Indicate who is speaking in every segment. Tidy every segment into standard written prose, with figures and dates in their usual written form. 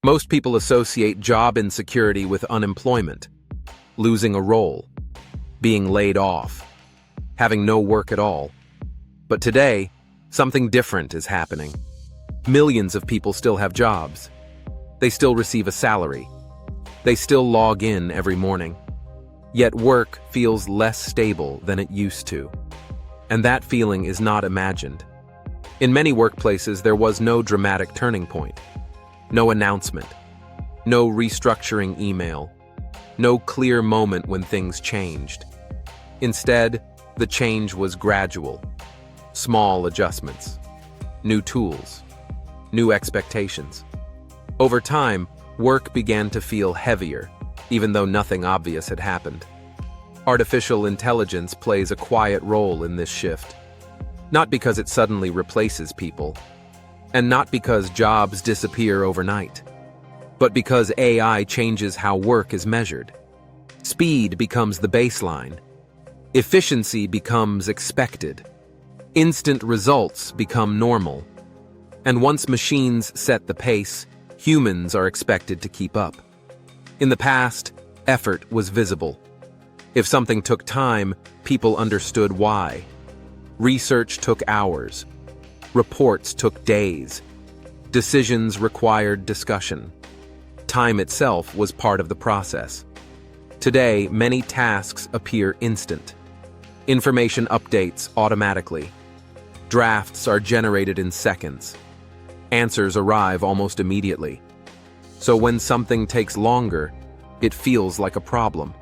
Speaker 1: Most people associate job insecurity with unemployment, losing a role, being laid off, having no work at all. But today, something different is happening. Millions of people still have jobs. They still receive a salary. They still log in every morning. Yet work feels less stable than it used to. And that feeling is not imagined. In many workplaces, there was no dramatic turning point. No announcement, no restructuring email, no clear moment when things changed. Instead, the change was gradual. Small adjustments, new tools, new expectations. Over time, work began to feel heavier, even though nothing obvious had happened. Artificial intelligence plays a quiet role in this shift. Not because it suddenly replaces people, and not because jobs disappear overnight, but because AI changes how work is measured. Speed becomes the baseline. Efficiency becomes expected. Instant results become normal. And once machines set the pace, humans are expected to keep up. In the past, effort was visible. If something took time, people understood why. Research took hours. Reports took days. Decisions required discussion. Time itself was part of the process. Today, many tasks appear instant. Information updates automatically. Drafts are generated in seconds. Answers arrive almost immediately. So when something takes longer, it feels like a problem,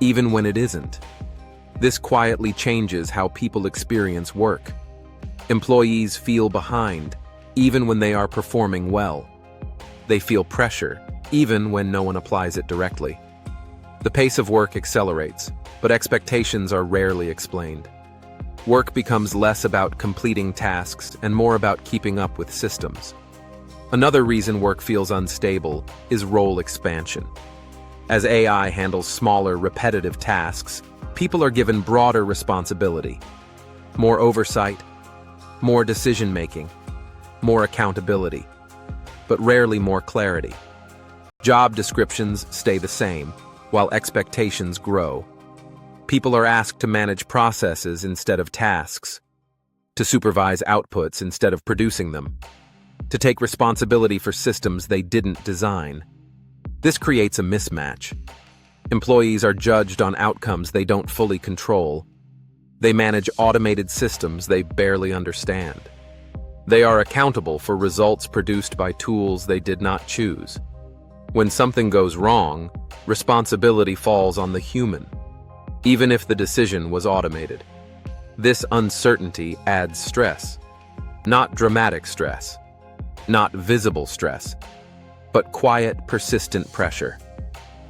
Speaker 1: even when it isn't. This quietly changes how people experience work. Employees feel behind, even when they are performing well. They feel pressure, even when no one applies it directly. The pace of work accelerates, but expectations are rarely explained. Work becomes less about completing tasks and more about keeping up with systems. Another reason work feels unstable is role expansion. As AI handles smaller, repetitive tasks, people are given broader responsibility, more oversight, more decision-making, more accountability, but rarely more clarity. Job descriptions stay the same, while expectations grow. People are asked to manage processes instead of tasks, to supervise outputs instead of producing them, to take responsibility for systems they didn't design. This creates a mismatch. Employees are judged on outcomes they don't fully control. They manage automated systems they barely understand. They are accountable for results produced by tools they did not choose. When something goes wrong, responsibility falls on the human, even if the decision was automated. This uncertainty adds stress. Not dramatic stress, not visible stress, but quiet, persistent pressure.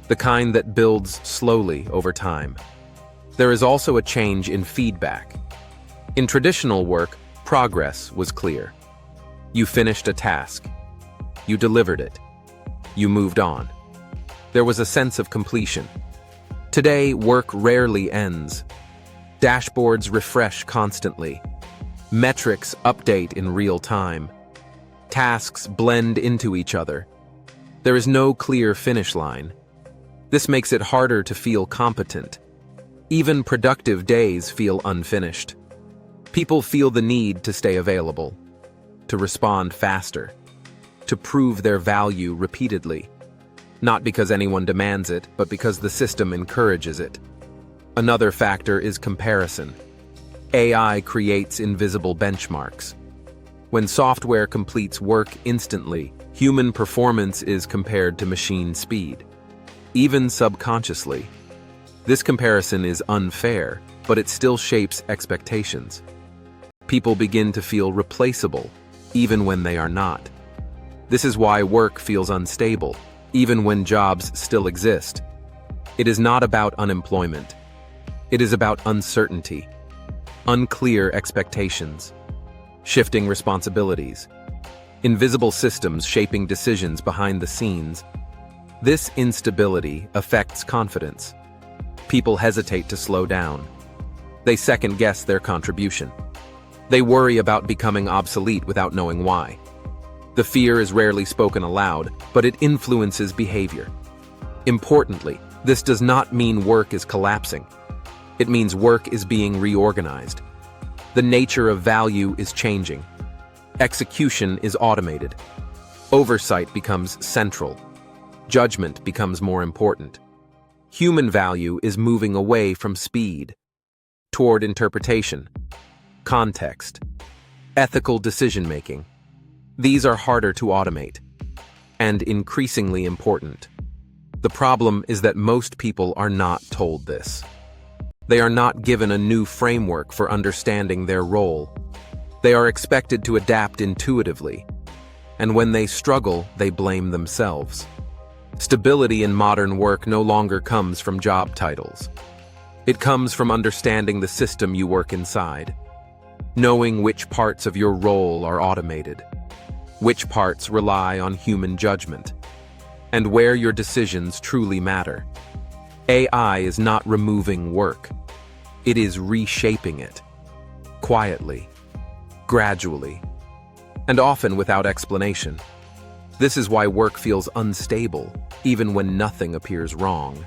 Speaker 1: The kind that builds slowly over time. There is also a change in feedback. In traditional work, progress was clear. You finished a task. You delivered it. You moved on. There was a sense of completion. Today, work rarely ends. Dashboards refresh constantly. Metrics update in real time. Tasks blend into each other. There is no clear finish line. This makes it harder to feel competent. Even productive days feel unfinished. People feel the need to stay available, to respond faster, to prove their value repeatedly. Not because anyone demands it, but because the system encourages it. Another factor is comparison. AI creates invisible benchmarks. When software completes work instantly, human performance is compared to machine speed. Even subconsciously. This comparison is unfair, but it still shapes expectations. People begin to feel replaceable, even when they are not. This is why work feels unstable, even when jobs still exist. It is not about unemployment. It is about uncertainty, unclear expectations, shifting responsibilities, invisible systems shaping decisions behind the scenes. This instability affects confidence. People hesitate to slow down. They second-guess their contribution. They worry about becoming obsolete without knowing why. The fear is rarely spoken aloud, but it influences behavior. Importantly, this does not mean work is collapsing. It means work is being reorganized. The nature of value is changing. Execution is automated. Oversight becomes central. Judgment becomes more important. Human value is moving away from speed toward interpretation, context, ethical decision-making. These are harder to automate and increasingly important. The problem is that most people are not told this. They are not given a new framework for understanding their role. They are expected to adapt intuitively, and when they struggle, they blame themselves. Stability in modern work no longer comes from job titles. It comes from understanding the system you work inside, knowing which parts of your role are automated, which parts rely on human judgment, and where your decisions truly matter. AI is not removing work. It is reshaping it, quietly, gradually, and often without explanation. This is why work feels unstable, even when nothing appears wrong,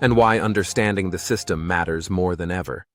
Speaker 1: and why understanding the system matters more than ever.